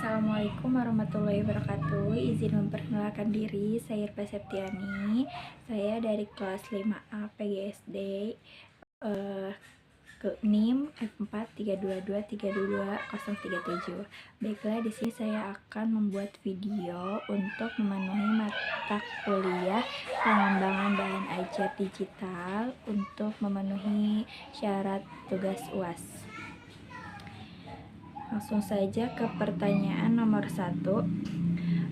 Assalamualaikum warahmatullahi wabarakatuh. Izin memperkenalkan diri, saya Irpa Septiani. Saya dari kelas 5A PGSD, ke NIM F432232237. Baiklah, di sini saya akan membuat video untuk memenuhi mata kuliah pengembangan bahan ajar digital untuk memenuhi syarat tugas UAS. Langsung saja ke pertanyaan nomor 1.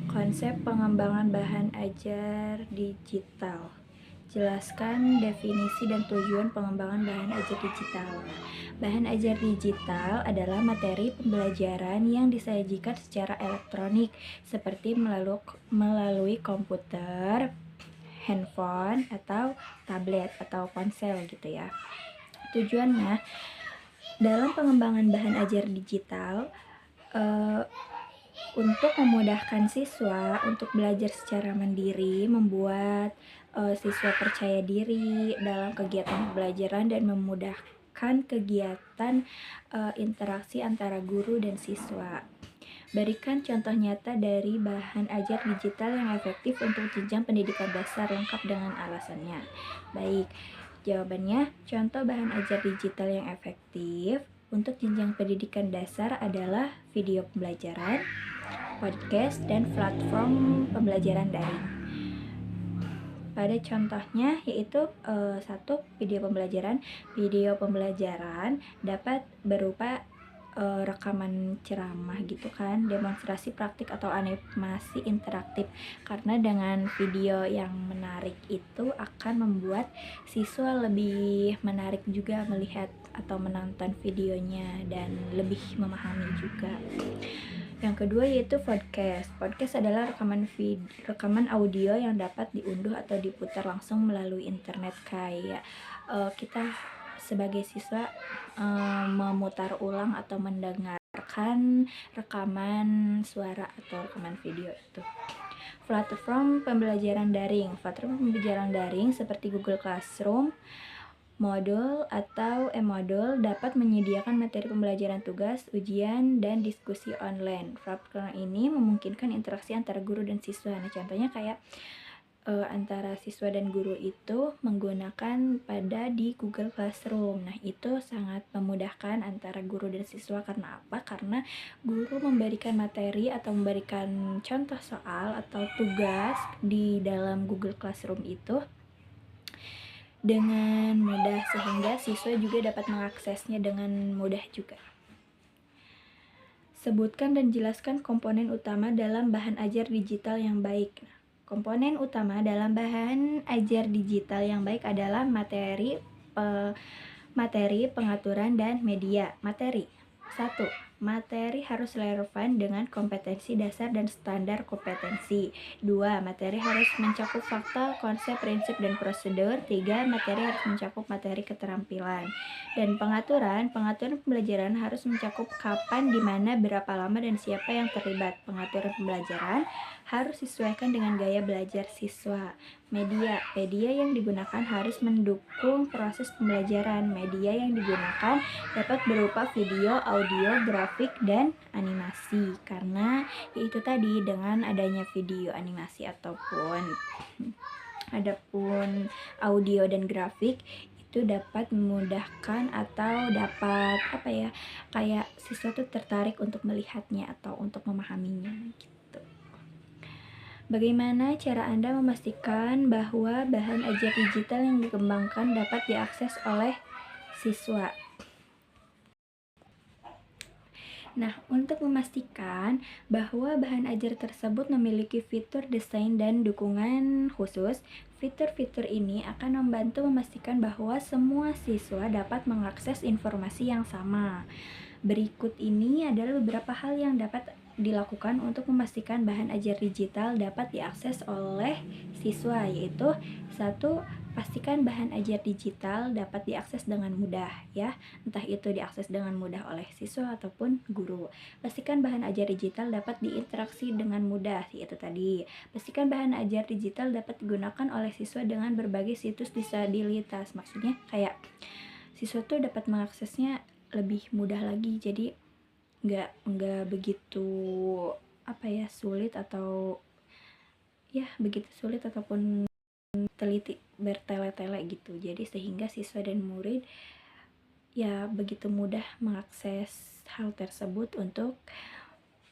Konsep pengembangan bahan ajar digital. Jelaskan definisi dan tujuan pengembangan bahan ajar digital. Bahan ajar digital adalah materi pembelajaran yang disajikan secara elektronik seperti melalui komputer, handphone, atau tablet atau ponsel gitu ya. Tujuannya dalam pengembangan bahan ajar digital untuk memudahkan siswa untuk belajar secara mandiri, membuat siswa percaya diri dalam kegiatan pembelajaran dan memudahkan kegiatan interaksi antara guru dan siswa. Berikan contoh nyata dari bahan ajar digital yang efektif untuk jenjang pendidikan dasar lengkap dengan alasannya. Baik, jawabannya, contoh bahan ajar digital yang efektif untuk jenjang pendidikan dasar adalah video pembelajaran, podcast, dan platform pembelajaran daring. Pada contohnya yaitu 1. Video pembelajaran dapat berupa rekaman ceramah gitu kan, demonstrasi praktik atau animasi interaktif, karena dengan video yang menarik itu akan membuat siswa lebih menarik juga melihat atau menonton videonya dan lebih memahami juga. Yang kedua yaitu podcast. Podcast adalah rekaman audio yang dapat diunduh atau diputar langsung melalui internet, kayak kita sebagai siswa memutar ulang atau mendengarkan rekaman suara atau rekaman video itu. Platform pembelajaran daring. Platform pembelajaran daring seperti Google Classroom, Moodle atau e-Moodle dapat menyediakan materi pembelajaran tugas, ujian, dan diskusi online. Platform ini memungkinkan interaksi antara guru dan siswa. Nah, contohnya kayak antara siswa dan guru itu menggunakan di Google Classroom. Nah, itu sangat memudahkan antara guru dan siswa. Karena apa? Karena guru memberikan materi atau memberikan contoh soal atau tugas di dalam Google Classroom itu dengan mudah, sehingga siswa juga dapat mengaksesnya dengan mudah juga. Sebutkan dan jelaskan komponen utama dalam bahan ajar digital yang baik. Komponen utama dalam bahan ajar digital yang baik adalah materi, pengaturan, dan media. Materi. 1. Materi harus relevan dengan kompetensi dasar dan standar kompetensi. 2. Materi harus mencakup fakta, konsep, prinsip, dan prosedur. 3. Materi harus mencakup materi keterampilan. Dan pengaturan pembelajaran harus mencakup kapan, di mana, berapa lama, dan siapa yang terlibat. Pengaturan pembelajaran harus disesuaikan dengan gaya belajar siswa. Media yang digunakan harus mendukung proses pembelajaran. Media yang digunakan dapat berupa video, audio, grafik, dan animasi. Karena itu tadi, dengan adanya video, animasi ataupun audio dan grafik itu dapat memudahkan atau dapat kayak siswa tuh tertarik untuk melihatnya atau untuk memahaminya gitu. Bagaimana cara Anda memastikan bahwa bahan ajar digital yang dikembangkan dapat diakses oleh siswa? Nah, untuk memastikan bahwa bahan ajar tersebut memiliki fitur desain dan dukungan khusus, fitur-fitur ini akan membantu memastikan bahwa semua siswa dapat mengakses informasi yang sama. Berikut ini adalah beberapa hal yang dapat dilakukan untuk memastikan bahan ajar digital dapat diakses oleh siswa, yaitu 1. Pastikan bahan ajar digital dapat diakses dengan mudah ya, entah itu diakses dengan mudah oleh siswa ataupun guru. Pastikan bahan ajar digital dapat diinteraksi dengan mudah, yaitu tadi. Pastikan bahan ajar digital dapat digunakan oleh siswa dengan berbagai situs disabilitas. Maksudnya kayak siswa tuh dapat mengaksesnya lebih mudah lagi. Jadi nggak begitu sulit atau begitu sulit ataupun teliti bertele-tele gitu. Jadi sehingga siswa dan murid begitu mudah mengakses hal tersebut untuk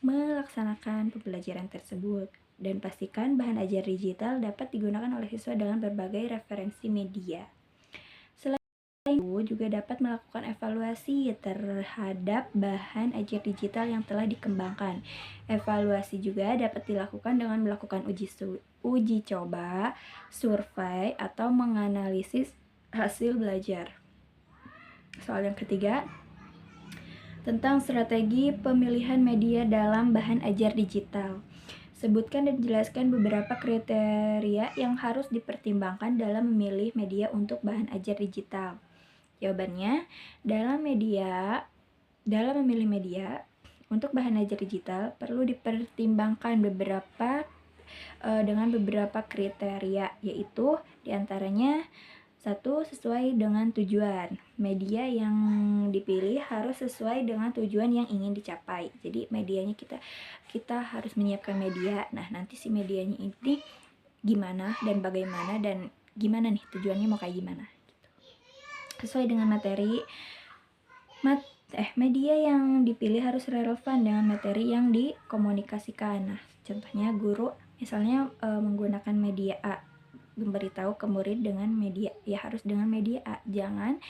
melaksanakan pembelajaran tersebut. Dan pastikan bahan ajar digital dapat digunakan oleh siswa dengan berbagai referensi media. Juga dapat melakukan evaluasi terhadap bahan ajar digital yang telah dikembangkan. Evaluasi juga dapat dilakukan dengan melakukan uji coba, survei, atau menganalisis hasil belajar. Soal yang ketiga, tentang strategi pemilihan media dalam bahan ajar digital. Sebutkan dan jelaskan beberapa kriteria yang harus dipertimbangkan dalam memilih media untuk bahan ajar digital. Jawabannya, dalam memilih media untuk bahan ajar digital perlu dipertimbangkan dengan beberapa kriteria, yaitu diantaranya 1. Sesuai dengan tujuan. Media yang dipilih harus sesuai dengan tujuan yang ingin dicapai. Jadi medianya kita harus menyiapkan media. Nah, nanti si medianya ini gimana dan bagaimana dan gimana nih tujuannya mau kayak gimana. Sesuai dengan materi, media yang dipilih harus relevan dengan materi yang dikomunikasikan. Nah, contohnya guru misalnya menggunakan media A, memberitahu ke murid dengan media, harus dengan media A. Jangan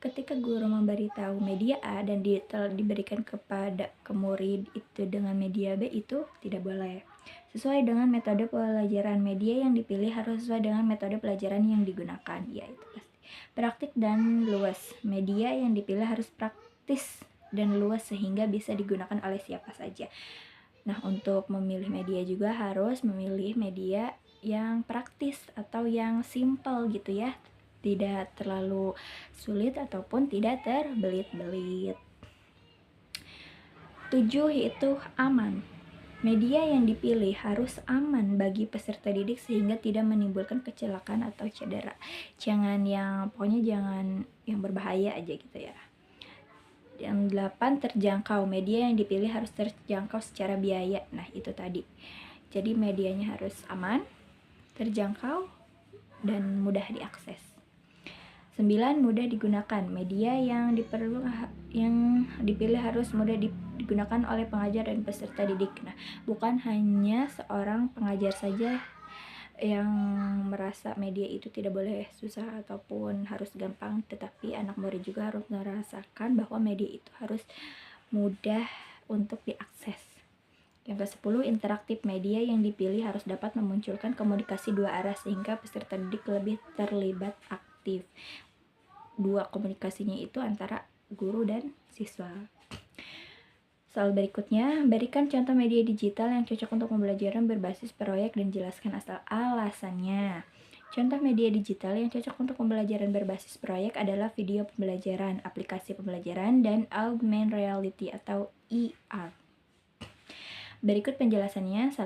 ketika guru memberitahu media A dan diberikan kepada ke murid itu dengan media B, itu tidak boleh. Sesuai dengan metode pelajaran, media yang dipilih harus sesuai dengan metode pelajaran yang digunakan, yaitu praktik dan luas. Media yang dipilih harus praktis dan luas sehingga bisa digunakan oleh siapa saja. Nah, untuk memilih media juga harus memilih media yang praktis atau yang simple gitu ya. Tidak terlalu sulit ataupun tidak terbelit-belit. 7. Yaitu aman. Media yang dipilih harus aman bagi peserta didik sehingga tidak menimbulkan kecelakaan atau cedera. Pokoknya jangan yang berbahaya aja gitu ya. Yang 8. Terjangkau. Media yang dipilih harus terjangkau secara biaya. Nah, itu tadi. Jadi medianya harus aman, terjangkau, dan mudah diakses. 9. Mudah digunakan. Media yang dipilih harus mudah digunakan oleh pengajar dan peserta didik. Nah, bukan hanya seorang pengajar saja yang merasa media itu tidak boleh susah ataupun harus gampang, tetapi anak murid juga harus merasakan bahwa media itu harus mudah untuk diakses. Yang ke-10, interaktif. Media yang dipilih harus dapat memunculkan komunikasi dua arah sehingga peserta didik lebih terlibat aktif. Dua komunikasinya itu antara guru dan siswa. Soal berikutnya, berikan contoh media digital yang cocok untuk pembelajaran berbasis proyek dan jelaskan alasannya. Contoh media digital yang cocok untuk pembelajaran berbasis proyek adalah video pembelajaran, aplikasi pembelajaran, dan augmented reality atau AR. Berikut penjelasannya. 1.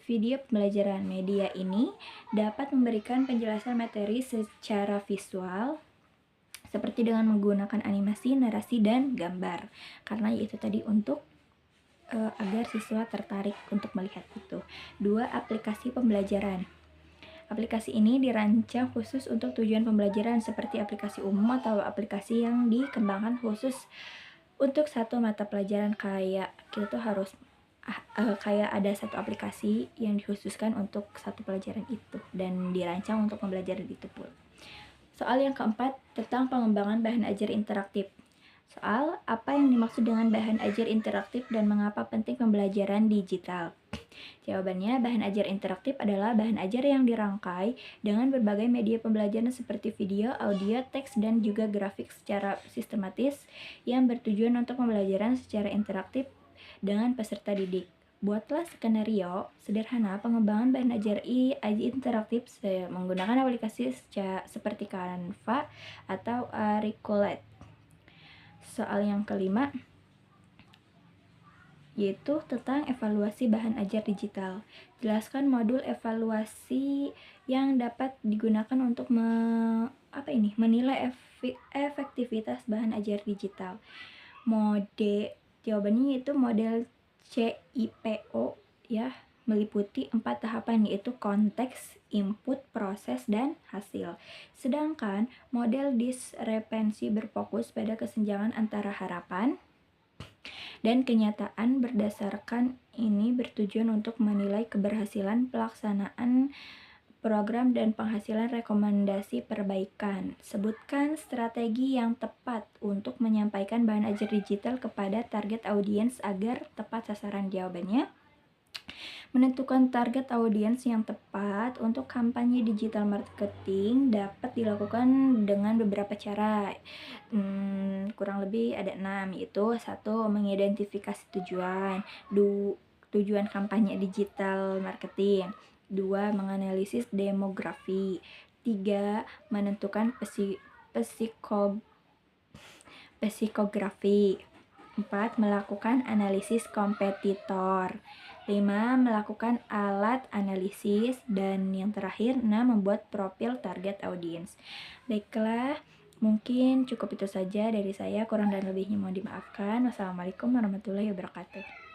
Video pembelajaran. Media ini dapat memberikan penjelasan materi secara visual seperti dengan menggunakan animasi, narasi, dan gambar. Karena itu tadi untuk agar siswa tertarik untuk melihat itu. 2. Aplikasi pembelajaran. Aplikasi ini dirancang khusus untuk tujuan pembelajaran seperti aplikasi umum atau aplikasi yang dikembangkan khusus untuk satu mata pelajaran. Kayak kita tuh harus kayak ada satu aplikasi yang dikhususkan untuk satu pelajaran itu dan dirancang untuk pembelajaran itu pula. Soal yang keempat, tentang pengembangan bahan ajar interaktif. Soal, apa yang dimaksud dengan bahan ajar interaktif dan mengapa penting pembelajaran digital? Jawabannya, bahan ajar interaktif adalah bahan ajar yang dirangkai dengan berbagai media pembelajaran seperti video, audio, teks, dan juga grafik secara sistematis yang bertujuan untuk pembelajaran secara interaktif dengan peserta didik. Buatlah skenario sederhana pengembangan bahan ajar interaktif menggunakan aplikasi seperti Canva atau Aricolet. Soal yang kelima yaitu tentang evaluasi bahan ajar digital. Jelaskan modul evaluasi yang dapat digunakan untuk menilai efektivitas bahan ajar digital. Jawabannya yaitu model CIPO ya, meliputi 4 tahapan yaitu konteks, input, proses, dan hasil. Sedangkan model disrepensi berfokus pada kesenjangan antara harapan dan kenyataan. Berdasarkan ini bertujuan untuk menilai keberhasilan pelaksanaan program dan penghasilan rekomendasi perbaikan. Sebutkan strategi yang tepat untuk menyampaikan bahan ajar digital kepada target audiens agar tepat sasaran. Jawabannya, menentukan target audiens yang tepat untuk kampanye digital marketing dapat dilakukan dengan beberapa cara. Kurang lebih ada 6, yaitu 1. Mengidentifikasi tujuan kampanye digital marketing. 2. Menganalisis demografi. 3. Menentukan psikografi. 4. Melakukan analisis kompetitor. 5. Melakukan alat analisis. Dan yang terakhir, 6. Membuat profil target audiens. Baiklah, mungkin cukup itu saja dari saya. Kurang dan lebihnya mohon dimaafkan. Wassalamualaikum warahmatullahi wabarakatuh.